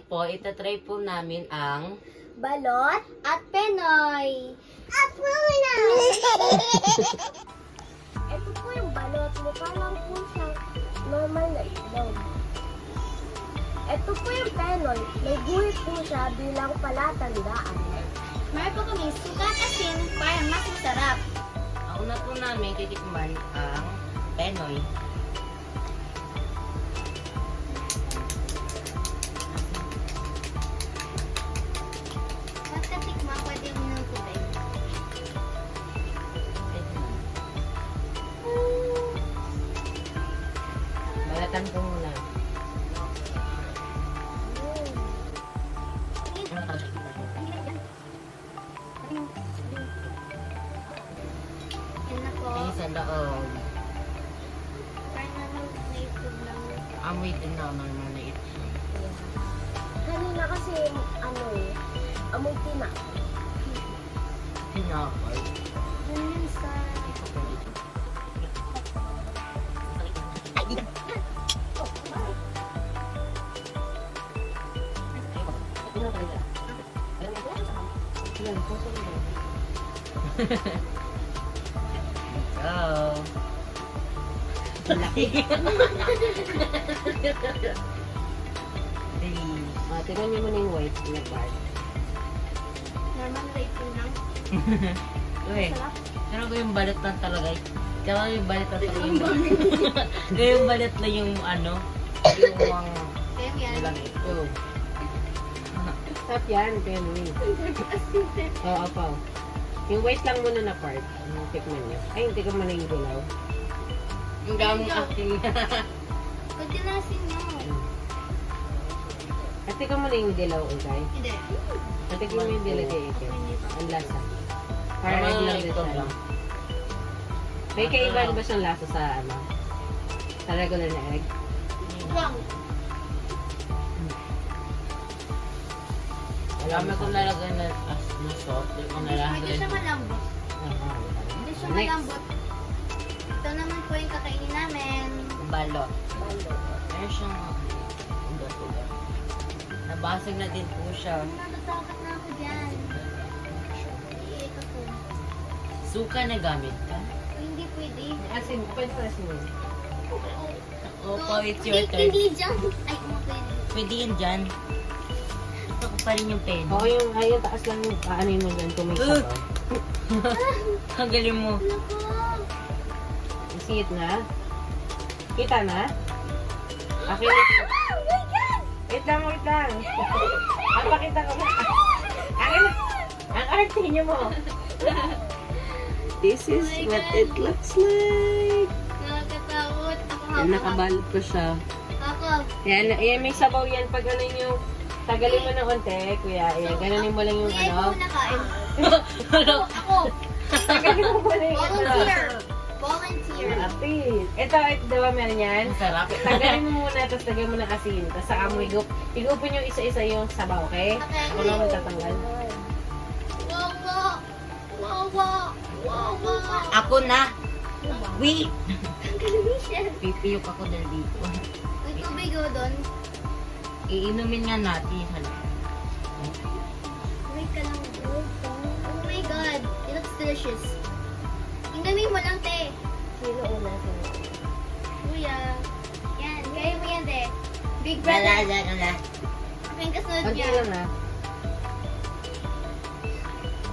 po, itatry po namin ang balot at penoy. Apo na! Ito po yung balot. Mukha lang po siyang normal na itlog. Ito po yung penoy. May guhit po siya bilang palatandaan. Meron po kami sukat asin para mas masarap. ang una po namin titikman ang penoy. Pagkatikma, pwede mo ng tubig. Balatan ko muna. Yan na po. Ay, sa loob. Parang may itlog lang. Amoy din na maliit. Kanina kasi, amoy tina. Tinapay. Yun yun sa... Go. Laki. Tingnan niyo muna yung white na part. Normal na itlog lang. Uy, Sarap. pero ko yung balat lang talaga. Kaya yung balat lang talaga yung kaya yung balat na yung ano, yung mga Kaya yan. walang ito. Sarap yan, Penny. Oo, pa. Yung white lang muna na part. Tikman niyo. Ay, hindi ko muna yung gulaw. Yung daming acting. Pag tinasin nyo. At tika muna yung dilaw, okay? Hindi. At tika mo yung dilaw kay Ike. Ang lasa. Parang Parang egg lang lang din ito siya. lang. May kaibahan ba siyang lasa sa ano? Sa regular na egg? Wrong. Alam ko nalagay na na salt. Hindi ko nalagay. Hindi siya malambot. Hindi siya Next. malambot. Ito naman po yung kakainin namin. Balot. Meron siyang ugat-ugat. Nabasag na din po siya. Natatakot na ako dyan. Iiyak ako. Suka na gamit ka? O, hindi pwede. Asin, pwede pa asin yun. Opo, it's your turn. Hindi dyan. Ay, pwede. Pwede yun dyan. Ito ko pa rin yung pen. Oo, yung taas lang yung ano mo dyan kung may sabaw. Ang galing mo. Ano po? Isingit na. Kita na? Okay. Oh my God! Wait lang, wait lang. Papakita ko. Akin na. Ang arte niyo mo. This is Oh my what God. it looks like. Nakakatakot. Ako Yan, hawak. nakabalot ko siya. Ako. Yan, may sabaw yan. Pag ano yung tagalin mo ng konti, kuya. Yan, ganonin mo lang yung Kuya, ikaw ano. muna kain. Ako. Tagalin mo muna yung ano. Volunteer. Volunteer. Apit. Ito, diba meron yan? Ang sarap. Tagalin mo muna, tapos lagyan mo ng asin. Tapos saka mo igupin yung isa-isa yung sabaw, okay? Okay. Ako lang magtatanggal. Wow, wow. Wow, wow. Wow, wow. Ako na. Wait. Tanggalin siya. Pipiyok ako dahil dito. May tubig o doon. Iinumin nga natin. Wait ka lang. Oh my God. It looks delicious. Inumin mo lang, te. Sino una? Kuya. Yan. Kaya mo yan, te. Big Wala, brother. wala. Ang kasunod Kunti niya. lang ha.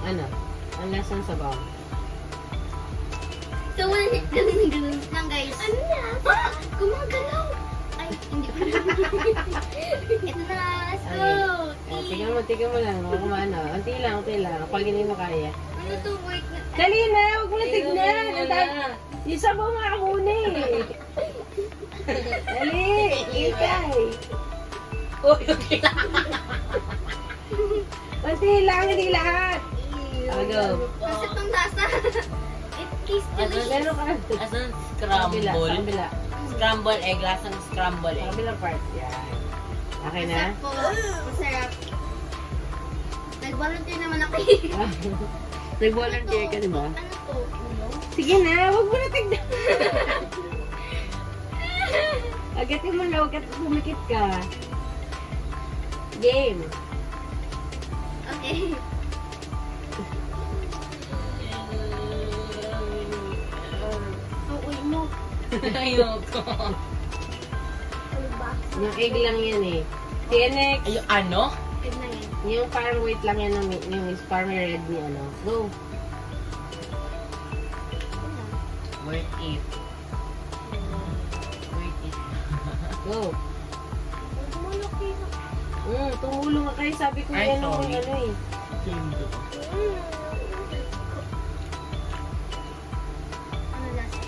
Ano? Ang lasang sabaw. So, ganun lang, guys. Ano na? Gumagalaw. Ay, hindi ko Ito na. Let's go. Tignan mo lang. Huwag mo ano. Unti lang. Pag hindi mo kaya. Ano to? Wait na. Dali na! Huwag mo na tignan! Ang dami- Yung sabaw nga ako na eh. Dali! Ikay! Okay. Unti lang, hindi lahat. Go. Kasi itong lasa. It tastes delicious. Meron ka. Asan Kabila. scramble? Kabila. Scramble egg. Lasang scramble egg. Kabilang part. Yan. Okay na? Masarap po. Masarap. Nag-volunteer naman ako. Nag-volunteer ka, di ba? Ano to? Ulo? Sige na, huwag mo na tignan. Agatin mo na, huwag ka pumikit ka. Game. Okay. Uy mo. Ayoko. Ano ba? Yung egg lang yan eh. TNX. Ay, ano? Good na yan. Yung parang wait lang yan yung parang red ni ano. Go. Worth it. Worth it. Go. Tumulok kayo. Tumulong ka kayo. Sabi ko Ay, yan yung sorry. ano eh. Ano lasa?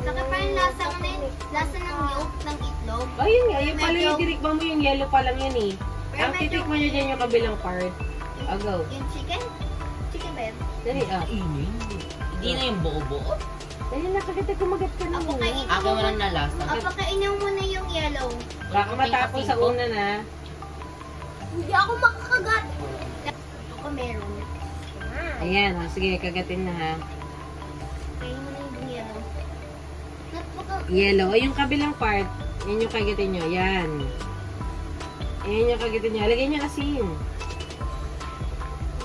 Saka parang lasa mo na yun. Lasa ng yolk ng itlog. Ayun nga, yung pala yung Medyo- tinikman mo yung yellow pa lang yan eh. Pero Ang medyo- titikman nyo dyan yung kabilang part. Go. Yung chicken? Chicken ba yun? Dali Inin. Hindi na yung buo-buo. Dali na, kagad kumagat ka na Ako muna. kainin Akin mo walang nalasa. Pakainin mo muna yung yellow. Baka matapos sa una na. Hindi ako makakagat. Ako meron. Ayan, sige, kagatin na ha. Kainin mo na yung yellow. Yellow. O yung kabilang part, yan yung kagatin nyo. Yan. Yan yung kagatin nyo. Lagyan nyo asin.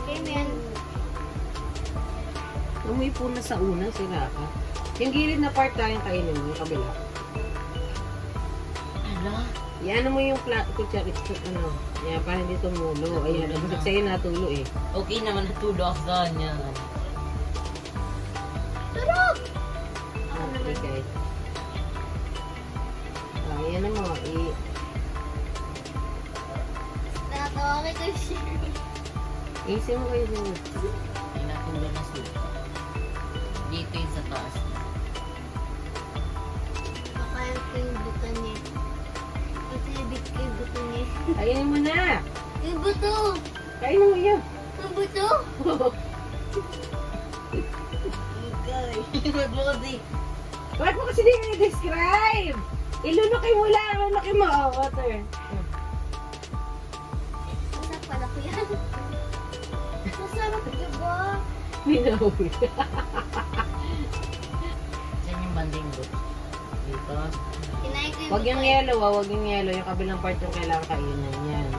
Okay, men. Amoy po na sa una, sira ka. Yung gilid na part tayong kainin mo, yung kabila. Ala. Yan mo yung kutsari, ano. Yan, para hindi tumulo. Ayan, bakit sa'yo natulo eh. Okay naman natulo ako sa kanya. Turog! Okay, guys. Yan na mo. Nakatawa kay Kushi. Easy mo kayo. Ay, natulo na suka. Dito yung sa taas. Makain ko yung buto niya. Kasi ibig ko yung buto niya. Kainin mo na. Yung buto! Kainin mo yan. Yung buto! Wag mo kasi. Bakit mo kasi di describe? Ilunokay mo lang. Ilunokay mo. Oh, water. Masarap pala ko yan. Masarap diba? Minawi. Saan yung banding book? Dito. Kinain ko yung Wag yung buto. yellow, wag yung yellow. Yung kabilang part yung kailangan kainin. Yan.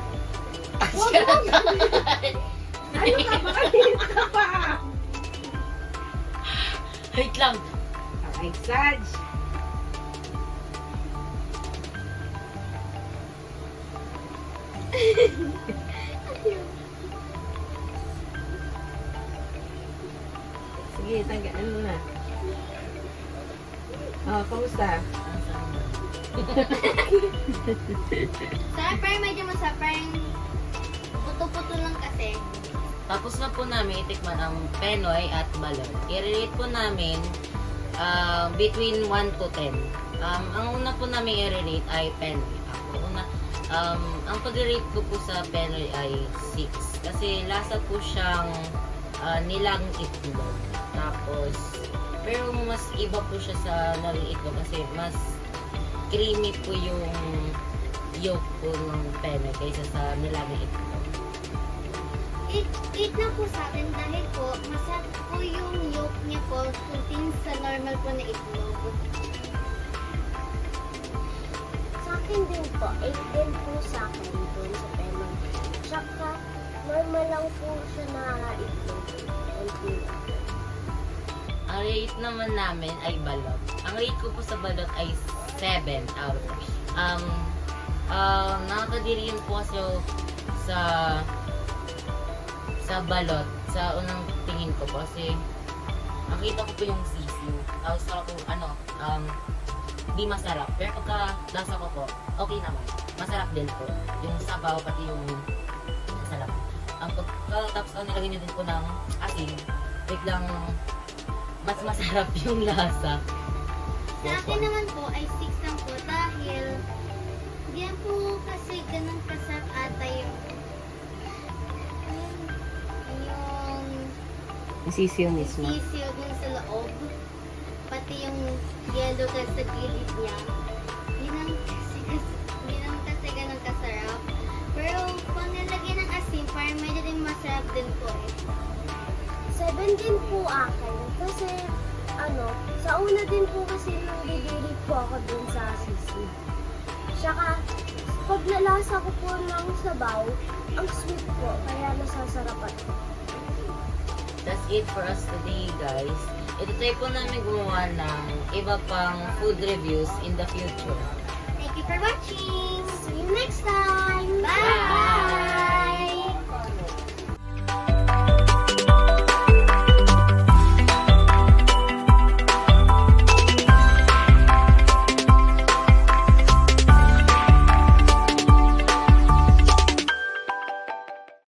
Wag mo! Ano ka ba? Kanina ka pa. Wait lang. Okay, Saj. Sige, tanggalin mo na. Oh, kamusta? Sarap, parang medyo masarap. Parang puto-puto lang kasi. Tapos na po namin itikman ang Penoy at balot. I-rate po namin between 1 to 10. Ang una po namin i-rate ay Penoy. Ako una, ang pag-rate ko po sa Penoy ay 6. Kasi lasa po siyang nilang itlog. Tapos, pero mas iba po siya sa nilang itlog kasi mas creamy po yung yolk po ng Penoy kaysa sa nilang itlog. Eat na po sa akin dahil po, masarap po yung yolk niya po kumpin sa normal po na itlog. Sa akin din po, 8 din po sa akin dun sa Penoy. Tsaka, normal lang po siya na itlog. Ang rate naman namin ay balot. Ang rate ko po sa balot ay 7 out of 10. Nakakadiri yun po kasi sa balot, sa unang tingin ko po kasi nakita ko po yung sisiu. Tapos ako di masarap. Pero pagka lasa ko po, okay naman. Masarap din po. Yung sabaw pati yung masarap. Tapos nilagay niyo din po ng asin. Biglang mas masarap yung lasa. Sa akin naman po ay 6 lang po dahil hindi yan po kasi ganun kasarap ata yung Sisiyo mismo. sisiyo dun sa loob. Pati yung yellow kasi sa gilid niya. Hindi naman kasi ganun kasarap. Pero pag nilagyan ng asin, parang medyo din masarap din po eh. 7 din po akin. Kasi sa una din po kasi nang didilig po ako dun sa sisi. Tsaka, pag nalasa ko po ng sabaw, ang sweet po, kaya nasasarapan. That's it for us today, guys. Ito tayo po namin gumawa ng iba pang food reviews in the future. Thank you for watching. See you next time. Bye! Bye!